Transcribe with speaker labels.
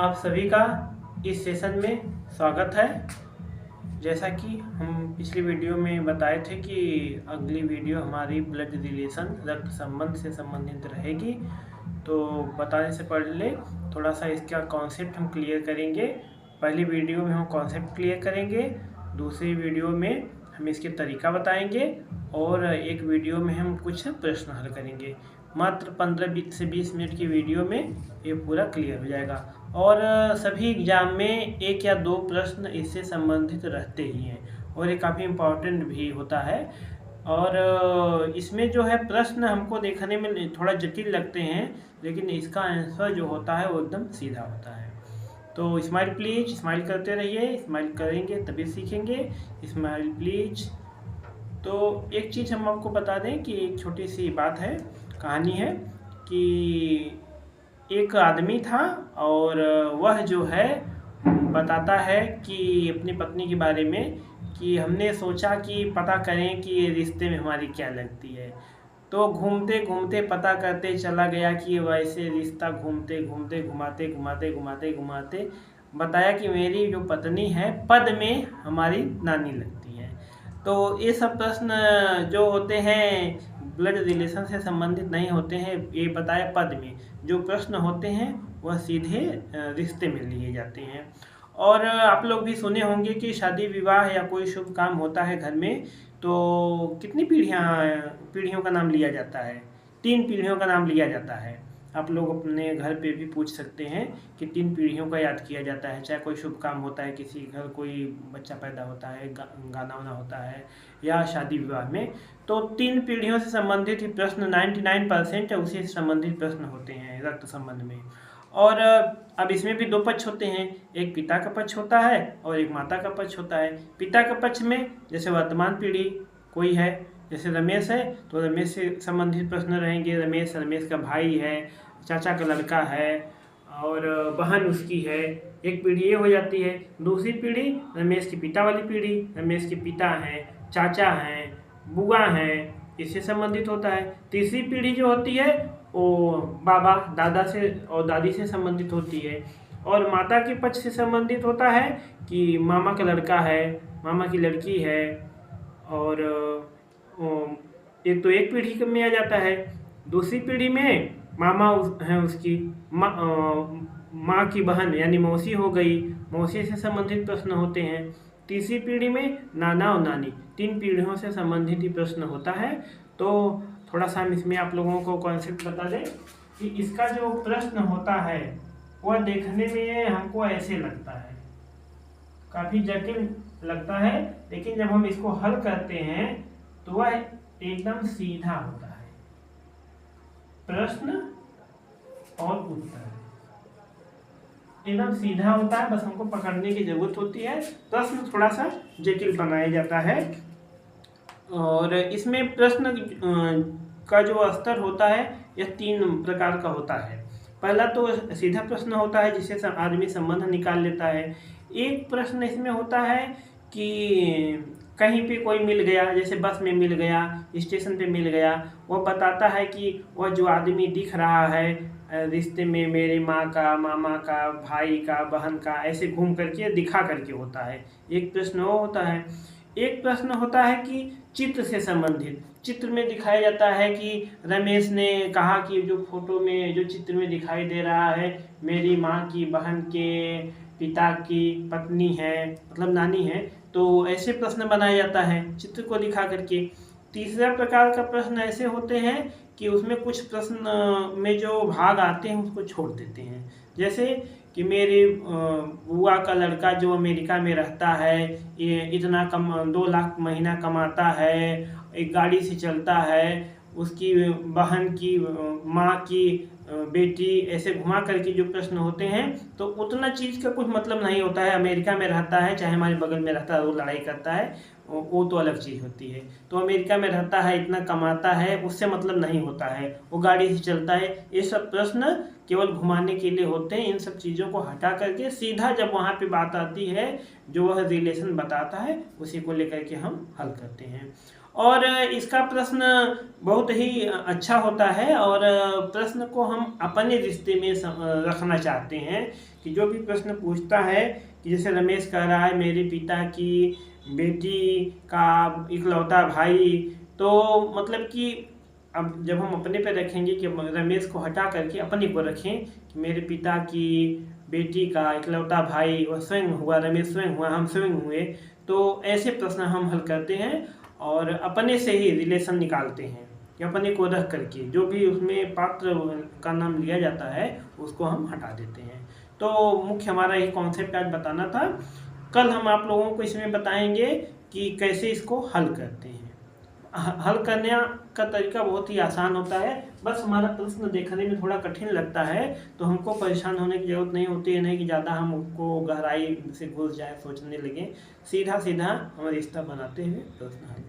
Speaker 1: आप सभी का इस सेशन में स्वागत है। जैसा कि हम पिछली वीडियो में बताए थे कि अगली वीडियो हमारी ब्लड रिलेशन रक्त संबंध से संबंधित रहेगी। तो बताने से पहले थोड़ा सा इसका कॉन्सेप्ट हम क्लियर करेंगे। पहली वीडियो में हम कॉन्सेप्ट क्लियर करेंगे, दूसरी वीडियो में हम इसके तरीका बताएंगे और एक वीडियो में हम कुछ प्रश्न हल करेंगे। मात्र 15 से 20 मिनट की वीडियो में ये पूरा क्लियर हो जाएगा और सभी एग्जाम में एक या दो प्रश्न इससे संबंधित रहते ही हैं और ये काफ़ी इम्पोर्टेंट भी होता है। और इसमें जो है प्रश्न हमको देखने में थोड़ा जटिल लगते हैं, लेकिन इसका आंसर जो होता है वो एकदम सीधा होता है। तो स्माइल प्लीज, स्माइल करते रहिए, स्माइल करेंगे तभी सीखेंगे। Smile please. तो एक चीज़ हम आपको बता दें कि एक छोटी सी बात है, कहानी है कि एक आदमी था और वह जो है बताता है कि अपनी पत्नी के बारे में कि हमने सोचा कि पता करें कि रिश्ते में हमारी क्या लगती है। तो घूमते घूमते पता करते चला गया कि वैसे रिश्ता घूमते घूमते घुमाते घुमाते घुमाते घुमाते बताया कि मेरी जो पत्नी है पद में हमारी नानी लगती है। तो ये सब प्रश्न जो होते हैं ब्लड रिलेशन से संबंधित नहीं होते हैं, ये बताया पद में। जो प्रश्न होते हैं वह सीधे रिश्ते में लिए जाते हैं। और आप लोग भी सुने होंगे कि शादी विवाह या कोई शुभ काम होता है घर में तो कितनी पीढ़ियों का नाम लिया जाता है? 3 पीढ़ियों का नाम लिया जाता है। आप लोग अपने घर पे भी पूछ सकते हैं कि 3 पीढ़ियों का याद किया जाता है। चाहे कोई शुभ काम होता है, किसी घर कोई बच्चा पैदा होता है, गाना वाना होता है या शादी विवाह में, तो 3 पीढ़ियों से संबंधित ही प्रश्न 99% उसी से संबंधित प्रश्न होते हैं रक्त संबंध में। और अब इसमें भी 2 पक्ष होते हैं, एक पिता का पक्ष होता है और एक माता का पक्ष होता है। पिता का पक्ष में जैसे वर्तमान पीढ़ी कोई है, जैसे रमेश है तो रमेश से संबंधित प्रश्न रहेंगे। रमेश का भाई है, चाचा का लड़का है और बहन उसकी है। एक पीढ़ी ये हो जाती है। दूसरी पीढ़ी रमेश के पिता वाली पीढ़ी, रमेश के पिता हैं, चाचा हैं, बुआ हैं, इससे संबंधित होता है। तीसरी पीढ़ी जो होती है वो बाबा दादा से और दादी से संबंधित होती है। और माता के पक्ष से संबंधित होता है कि मामा का लड़का है, मामा की लड़की है। और एक तो एक पीढ़ी में आ जाता है। दूसरी पीढ़ी में मामा है उसकी माँ की बहन यानी मौसी हो गई, मौसी से संबंधित प्रश्न होते हैं। तीसरी पीढ़ी में नाना और नानी, 3 पीढ़ियों से संबंधित ही प्रश्न होता है। तो थोड़ा सा हम इसमें आप लोगों को कॉन्सेप्ट बता दें कि इसका जो प्रश्न होता है वह देखने में हमको ऐसे लगता है, काफ़ी जटिल लगता है, लेकिन जब हम इसको हल करते हैं तो वह एकदम सीधा होता है। प्रश्न और उत्तर एकदम सीधा होता है, बस हमको पकड़ने की जरूरत होती है। प्रश्न थोड़ा सा जटिल बनाया जाता है और इसमें प्रश्न का जो स्तर होता है यह 3 प्रकार का होता है। पहला तो सीधा प्रश्न होता है जिससे आदमी संबंध निकाल लेता है। एक प्रश्न इसमें होता है कि कहीं पे कोई मिल गया, जैसे बस में मिल गया, स्टेशन पे मिल गया, वह बताता है कि वह जो आदमी दिख रहा है रिश्ते में मेरे माँ का, मामा का, भाई का, बहन का, ऐसे घूम करके दिखा करके होता है। एक प्रश्न वो होता है। एक प्रश्न होता है कि चित्र से संबंधित, चित्र में दिखाया जाता है कि रमेश ने कहा कि जो फोटो में जो चित्र में दिखाई दे रहा है मेरी माँ की बहन के पिता की पत्नी है, मतलब नानी है। तो ऐसे प्रश्न बनाया जाता है चित्र को दिखा करके। तीसरा प्रकार का प्रश्न ऐसे होते हैं कि उसमें कुछ प्रश्न में जो भाग आते हैं उसको छोड़ देते हैं। जैसे कि मेरे बुआ का लड़का जो अमेरिका में रहता है, ये इतना 2 लाख महीना कमाता है, एक गाड़ी से चलता है, उसकी बहन की माँ की बेटी, ऐसे घुमा करके जो प्रश्न होते हैं तो उतना चीज़ का कुछ मतलब नहीं होता है। अमेरिका में रहता है, चाहे हमारे बगल में रहता है, वो लड़ाई करता है, वो तो अलग चीज़ होती है। तो अमेरिका में रहता है, इतना कमाता है, उससे मतलब नहीं होता है, वो गाड़ी से चलता है। ये सब प्रश्न केवल घुमाने के लिए होते हैं। इन सब चीज़ों को हटा करके सीधा जब वहाँ पे बात आती है जो वह रिलेशन बताता है उसी को लेकर के हम हल करते हैं। और इसका प्रश्न बहुत ही अच्छा होता है और प्रश्न को हम अपने रिश्ते में रखना चाहते हैं कि जो भी प्रश्न पूछता है कि जैसे रमेश कह रहा है मेरे पिता की बेटी का इकलौता भाई, तो मतलब कि अब जब हम अपने पे रखेंगे कि रमेश को हटा करके अपने को रखें कि मेरे पिता की बेटी का इकलौता भाई वह स्वयं हुआ, रमेश स्वयं हुआ, हम स्वयं हुए, तो ऐसे प्रश्न हम हल करते हैं और अपने से ही रिलेशन निकालते हैं कि अपने को रख करके जो भी उसमें पात्र का नाम लिया जाता है उसको हम हटा देते हैं। तो मुख्य हमारा ये कॉन्सेप्ट आज बताना था। कल हम आप लोगों को इसमें बताएंगे कि कैसे इसको हल करते हैं। हल करने का तरीका बहुत ही आसान होता है, बस हमारा प्रश्न देखने में थोड़ा कठिन लगता है तो हमको परेशान होने की ज़रूरत नहीं होती है, नहीं कि ज़्यादा हम उसको गहराई से घुस जाए, सोचने लगे। सीधा सीधा हम रिश्ता बनाते हुए प्रश्न हल